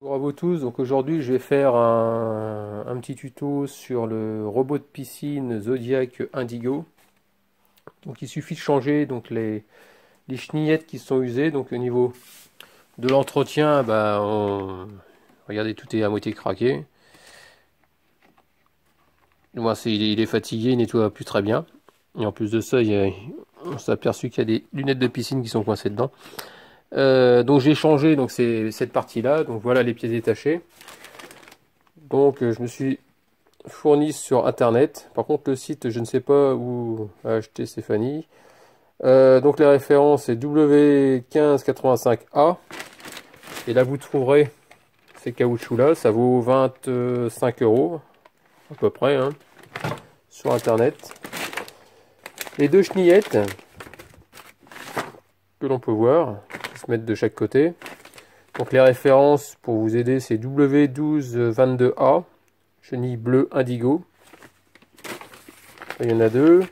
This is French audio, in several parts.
Bonjour à vous tous, donc aujourd'hui je vais faire un petit tuto sur le robot de piscine Zodiac Indigo. Donc il suffit de changer les chenillettes qui sont usées. Donc au niveau de l'entretien, regardez, tout est à moitié craqué. Moi, il est fatigué, il nettoie plus très bien. Et en plus de ça, on s'est aperçu qu'il y a des lunettes de piscine qui sont coincées dedans. Donc j'ai changé, donc c'est cette partie-là. Donc voilà les pièces détachées. Donc je me suis fourni sur internet. Par contre le site, je ne sais pas où a acheté Stéphanie. Donc les références c'est W1585A. Et là vous trouverez ces caoutchoucs là. Ça vaut 25 € à peu près, hein, sur internet. Les deux chenillettes que l'on peut voir, qui se mettent de chaque côté. Donc les références pour vous aider c'est W1222A. Chenille bleue indigo. Il y en a deux.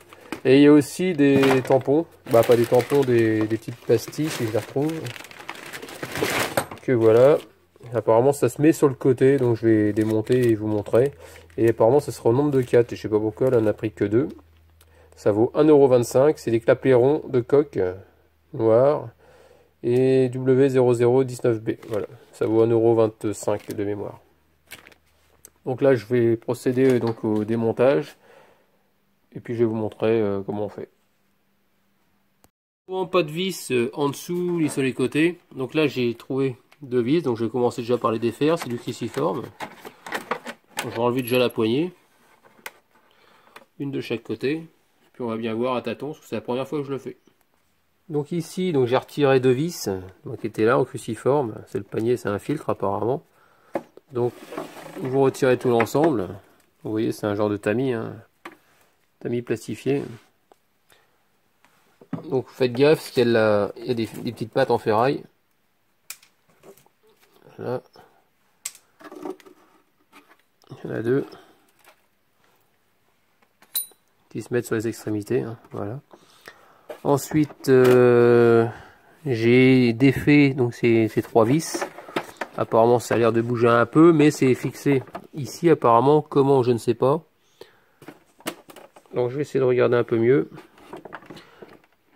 Et il y a aussi des tampons. Bah pas des tampons, des petites pastilles si je les retrouve. Que voilà. Apparemment ça se met sur le côté. Donc je vais démonter et vous montrer. Et apparemment ça sera au nombre de 4. Et je sais pas pourquoi, là on n'a pris que 2. Ça vaut 1,25 €. C'est des clapets de coque noir. Et W0019B. Voilà. Ça vaut 1,25 € de mémoire. Donc là je vais procéder donc au démontage et puis je vais vous montrer comment on fait. Pas de vis en dessous ni sur les côtés. Donc là j'ai trouvé 2 vis, donc je vais commencer déjà par les défaire. C'est du cruciforme. Je vais enlever déjà la poignée, une de chaque côté, puis on va bien voir à tâtons parce que c'est la première fois que je le fais. Donc ici j'ai retiré 2 vis qui étaient là en cruciforme. C'est le panier, c'est un filtre apparemment. Donc vous retirez tout l'ensemble. Vous voyez, c'est un genre de tamis, hein. Tamis plastifié. Donc faites gaffe, parce qu'il y a, des petites pattes en ferraille. Là. Il y en a 2 qui se mettent sur les extrémités, hein. Voilà. Ensuite, j'ai défait donc ces 3 vis. Apparemment, ça a l'air de bouger un peu, mais c'est fixé ici. Apparemment, comment, je ne sais pas. Donc, je vais essayer de regarder un peu mieux.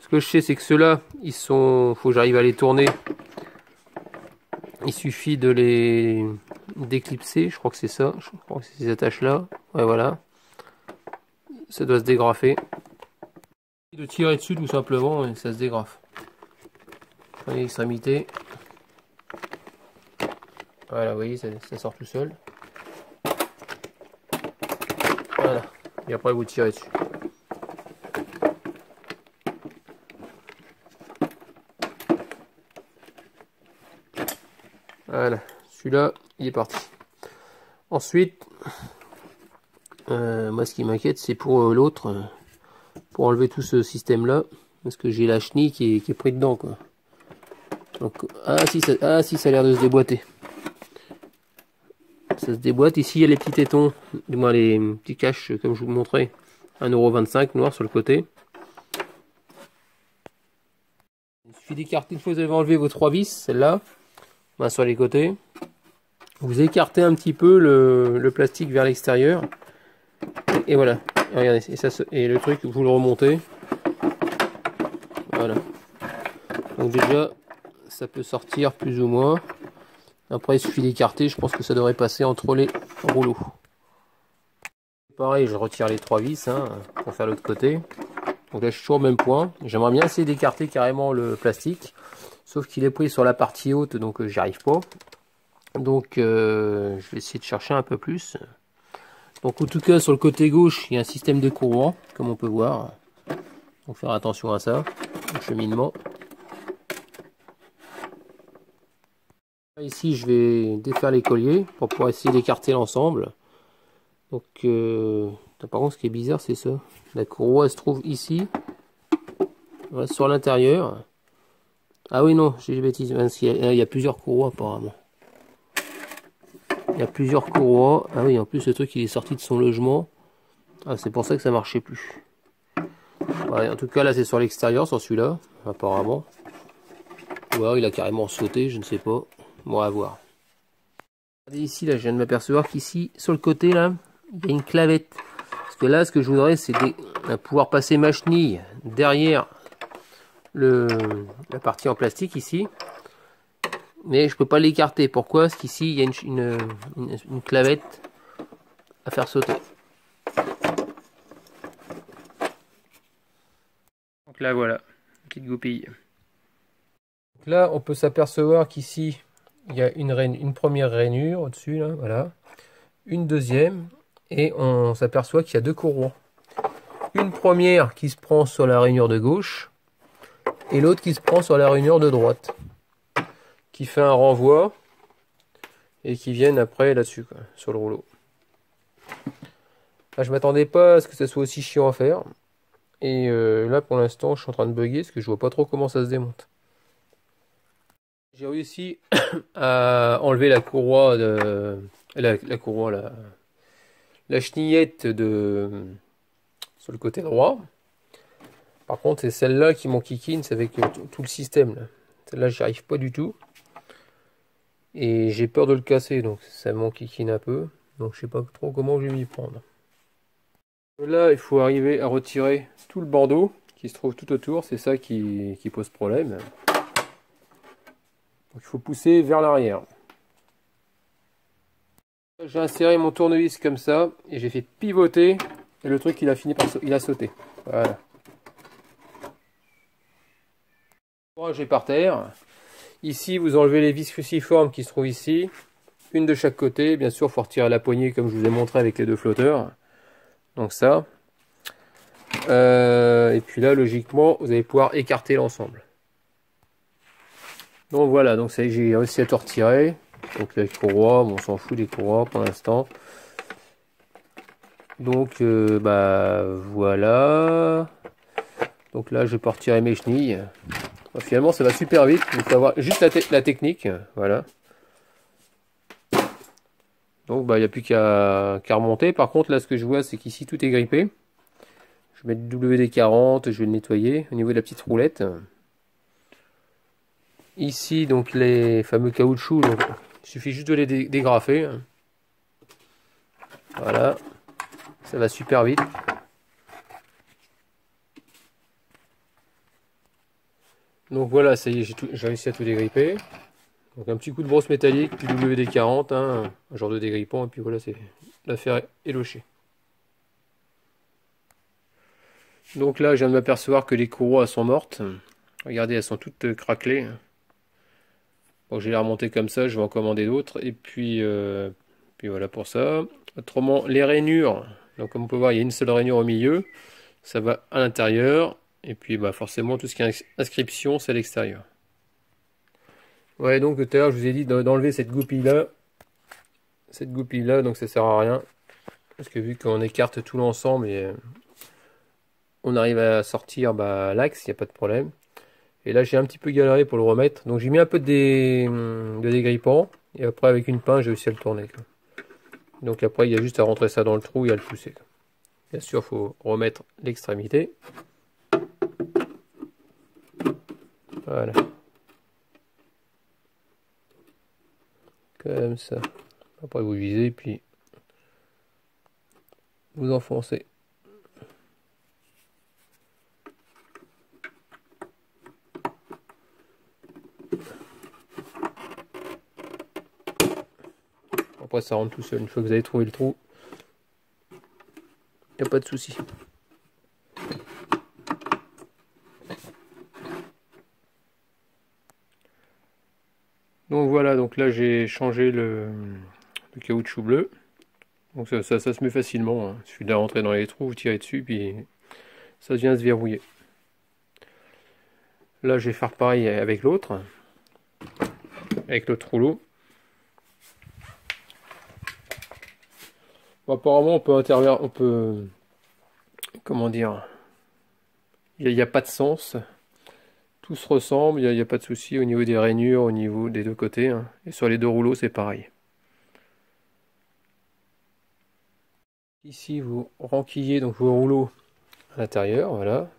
Ce que je sais, c'est que ceux-là, ils sont. Faut que j'arrive à les tourner. Il suffit de les d'éclipser. Je crois que c'est ça. Je crois que c'est ces attaches-là. Ouais, voilà. Ça doit se dégrafer. De tirer dessus tout simplement et ça se dégrafe. Prenez l'extrémité. Voilà, vous voyez, ça sort tout seul. Voilà. Et après vous tirez dessus. Voilà. Celui-là, il est parti. Ensuite, moi ce qui m'inquiète, c'est pour l'autre, pour enlever tout ce système-là, parce que j'ai la chenille qui est pris dedans, quoi. Donc, ah si, ça a l'air de se déboîter. Ça se déboîte. Ici, il y a les petits tétons, du moins les petits caches, comme je vous montrais. 1,25 € noir sur le côté. Il suffit d'écarter, une fois que vous avez enlevé vos 3 vis, celle-là, sur les côtés. Vous écartez un petit peu le plastique vers l'extérieur. Et voilà. Et regardez, et le truc, vous le remontez. Voilà. Donc déjà, ça peut sortir plus ou moins. Après, il suffit d'écarter. Je pense que ça devrait passer entre les rouleaux. Pareil, je retire les 3 vis, hein, pour faire l'autre côté. Donc là, je suis toujours au même point. J'aimerais bien essayer d'écarter carrément le plastique. Sauf qu'il est pris sur la partie haute, donc j'y arrive pas. Donc, je vais essayer de chercher un peu plus. Donc, en tout cas, sur le côté gauche, il y a un système de courroie, comme on peut voir. Donc, faire attention à ça, au cheminement. Ici, je vais défaire les colliers pour pouvoir essayer d'écarter l'ensemble. Donc, par contre, ce qui est bizarre, c'est ça. La courroie, elle se trouve ici, voilà, sur l'intérieur. Ah oui, non, j'ai des bêtises. Il y a plusieurs courroies, apparemment. Il y a plusieurs courroies. Ah oui, en plus, le truc, il est sorti de son logement. Ah, c'est pour ça que ça marchait plus. Ouais, en tout cas, là, c'est sur l'extérieur, sur celui-là, apparemment. Ou alors, il a carrément sauté, je ne sais pas. Bon, à voir. Regardez ici, là, je viens de m'apercevoir qu'ici, sur le côté, là, il y a une clavette. Parce que là, ce que je voudrais, c'est pouvoir passer ma chenille derrière la partie en plastique ici. Mais je peux pas l'écarter. Pourquoi? Parce qu'ici, il y a une clavette à faire sauter. Donc là, voilà, une petite goupille. Donc là, on peut s'apercevoir qu'ici, il y a une première rainure au-dessus, là, voilà. Une deuxième, et on s'aperçoit qu'il y a deux courroies. Une première qui se prend sur la rainure de gauche, et l'autre qui se prend sur la rainure de droite. Qui fait un renvoi, et qui viennent après là-dessus, sur le rouleau. Là, je m'attendais pas à ce que ça soit aussi chiant à faire. Et là, pour l'instant, je suis en train de bugger, parce que je vois pas trop comment ça se démonte. J'ai réussi à enlever la courroie la chenillette sur le côté droit. Par contre, c'est celle-là qui m'enquiquine, c'est avec tout le système. Celle-là, j'y arrive pas du tout. Et j'ai peur de le casser, donc ça m'enquiquine un peu. Donc je sais pas trop comment je vais m'y prendre. Là, il faut arriver à retirer tout le bandeau qui se trouve tout autour. C'est ça qui pose problème. Donc, il faut pousser vers l'arrière. J'ai inséré mon tournevis comme ça et j'ai fait pivoter et le truc il a fini par sauter. Voilà. J'ai par terre. Ici vous enlevez les vis cruciformes qui se trouvent ici. Une de chaque côté. Bien sûr il faut retirer la poignée comme je vous ai montré avec les deux flotteurs. Donc ça. Et puis là logiquement vous allez pouvoir écarter l'ensemble. Donc voilà, donc ça j'ai réussi à tout retirer. Donc les courroies, bon, on s'en fout des courroies pour l'instant. Donc voilà. Donc là je vais pas retirer mes chenilles. Bon, finalement ça va super vite. Il faut avoir juste la technique. Voilà. Donc il n'y a plus qu'à remonter. Par contre là ce que je vois c'est qu'ici tout est grippé. Je vais mettre du WD-40, je vais le nettoyer au niveau de la petite roulette. Ici donc les fameux caoutchoucs. Donc, il suffit juste de les dégrafer. Voilà. Ça va super vite. Donc voilà, ça y est, j'ai réussi à tout dégripper. Donc un petit coup de brosse métallique, puis WD-40, hein, un genre de dégrippant, et puis voilà, c'est l'affaire est lochée. Donc là, je viens de m'apercevoir que les courroies sont mortes. Regardez, elles sont toutes craquelées. Bon, je vais les remonter comme ça, je vais en commander d'autres. Et puis voilà pour ça. Autrement, les rainures, donc comme on peut voir, il y a une seule rainure au milieu. Ça va à l'intérieur. Et puis forcément, tout ce qui est inscription, c'est à l'extérieur. Ouais, donc tout à l'heure, je vous ai dit d'enlever cette goupille-là. Cette goupille-là, donc ça sert à rien. Parce que vu qu'on écarte tout l'ensemble et on arrive à sortir l'axe, il n'y a pas de problème. Et là, j'ai un petit peu galéré pour le remettre. Donc j'ai mis un peu de dégrippant. Et après, avec une pince, j'ai réussi à le tourner. Donc après, il y a juste à rentrer ça dans le trou et à le pousser. Bien sûr, il faut remettre l'extrémité. Voilà. Comme ça. Après, vous visez, puis vous enfoncez. Après, ça rentre tout seul. Une fois que vous avez trouvé le trou, il n'y a pas de souci. Donc voilà, donc là j'ai changé le caoutchouc bleu. Donc ça se met facilement, hein. Il suffit de la rentrer dans les trous, vous tirez dessus, puis ça vient se verrouiller. Là je vais faire pareil avec l'autre rouleau. Bon, apparemment on peut, comment dire, il n'y a pas de sens. Tout se ressemble, il n'y a pas de souci au niveau des rainures, au niveau des deux côtés, hein. Et sur les deux rouleaux c'est pareil. Ici vous renquillez donc vos rouleaux à l'intérieur, voilà.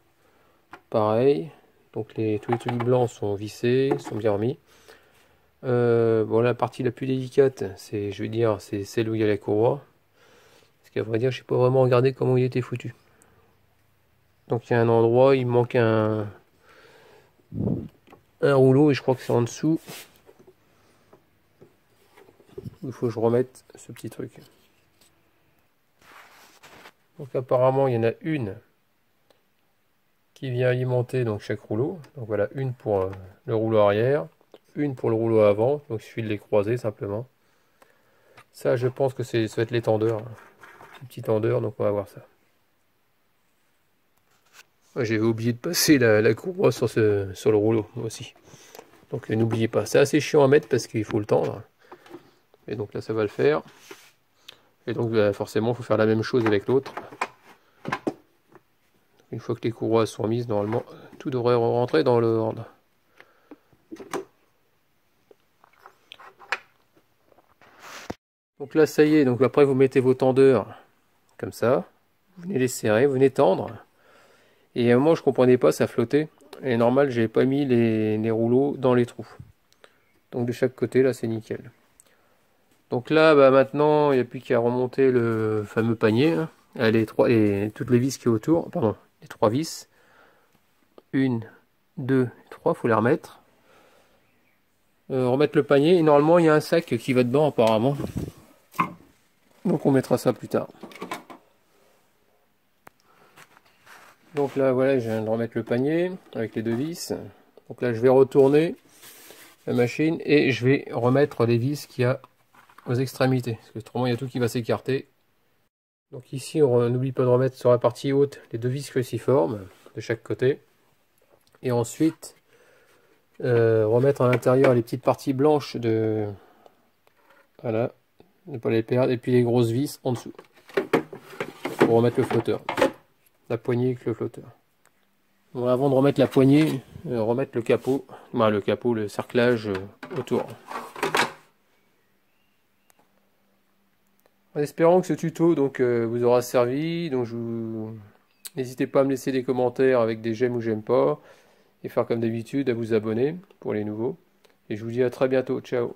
Pareil, donc tous les trucs blancs sont vissés, sont bien remis. Bon, la partie la plus délicate, c'est, je veux dire, c'est celle où il y a la courroie. Parce qu'à vrai dire, je n'ai pas vraiment regardé comment il était foutu. Donc il y a un endroit, il manque un rouleau et je crois que c'est en dessous. Il faut que je remette ce petit truc. Donc apparemment, il y en a une qui vient alimenter donc chaque rouleau. Donc voilà, une pour le rouleau arrière, une pour le rouleau avant. Donc il suffit de les croiser simplement. Ça, je pense que ça va être les tendeurs. Les petits tendeurs, donc on va voir ça. J'avais oublié de passer la courroie sur le rouleau, moi aussi. Donc n'oubliez pas, c'est assez chiant à mettre parce qu'il faut le tendre. Et donc là, ça va le faire. Et donc forcément, il faut faire la même chose avec l'autre. Une fois que les courroies sont mises, normalement, tout devrait rentrer dans l'ordre. Donc là, ça y est. Donc après, vous mettez vos tendeurs comme ça. Vous venez les serrer, vous venez tendre. Et à un moment, je comprenais pas, ça flottait. Et normal, j'avais pas mis les rouleaux dans les trous. Donc de chaque côté, là, c'est nickel. Donc là, bah, maintenant, il n'y a plus qu'à remonter le fameux panier. Hein. Toutes les vis qui est autour. Pardon, les 3 vis. 1, 2, 3, il faut les remettre. Remettre le panier. Et normalement, il y a un sac qui va dedans, apparemment. Donc on mettra ça plus tard. Donc là, voilà, je viens de remettre le panier avec les 2 vis. Donc là, je vais retourner la machine et je vais remettre les vis qu'il y a aux extrémités. Parce que autrement, il y a tout qui va s'écarter. Donc ici, on n'oublie pas de remettre sur la partie haute les 2 vis cruciformes de chaque côté. Et ensuite, remettre à l'intérieur les petites parties blanches de... Voilà, ne pas les perdre. Et puis les grosses vis en dessous. Pour remettre le flotteur. La poignée avec le flotteur. Bon, avant de remettre la poignée, remettre le capot. Bah, le cerclage autour. En espérant que ce tuto donc, vous aura servi. Donc n'hésitez pas à me laisser des commentaires avec des j'aime ou j'aime pas. Et faire comme d'habitude à vous abonner pour les nouveaux. Et je vous dis à très bientôt. Ciao.